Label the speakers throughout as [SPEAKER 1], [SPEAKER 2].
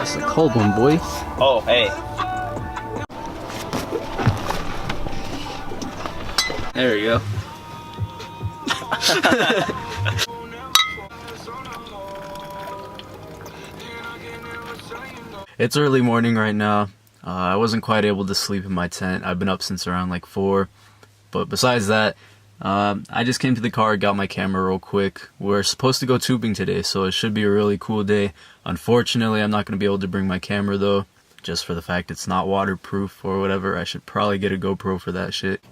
[SPEAKER 1] That's a cold one, boy.
[SPEAKER 2] Oh, hey.
[SPEAKER 1] There you go. It's early morning right now. I wasn't quite able to sleep in my tent. I've been up since around like 4. But besides that, I just came to the car, got my camera real quick. We're supposed to go tubing today, so it should be a really cool day. Unfortunately, I'm not going to be able to bring my camera though, just for the fact it's not waterproof or whatever. I should probably get a GoPro for that shit.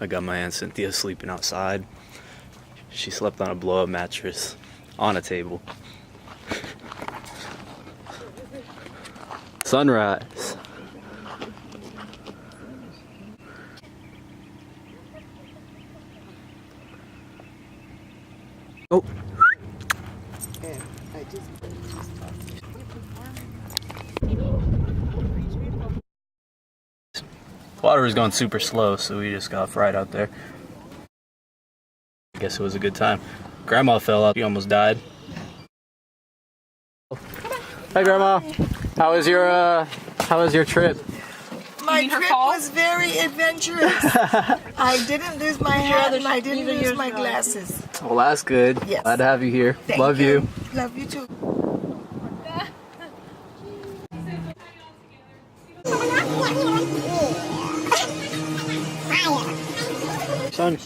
[SPEAKER 1] I got my Aunt Cynthia sleeping outside. She slept on a blow-up mattress on a table. Sunrise. Oh. Water was going super slow, so we just got fried out there. I guess it was a good time. Grandma fell up. She almost died. Hi, Grandma. How was your trip?
[SPEAKER 3] My trip was very adventurous. I didn't lose my hat and I didn't lose my glasses.
[SPEAKER 1] Well, that's good.
[SPEAKER 3] Yes.
[SPEAKER 1] Glad to have you here. Love you.
[SPEAKER 3] Love you too.
[SPEAKER 1] Son.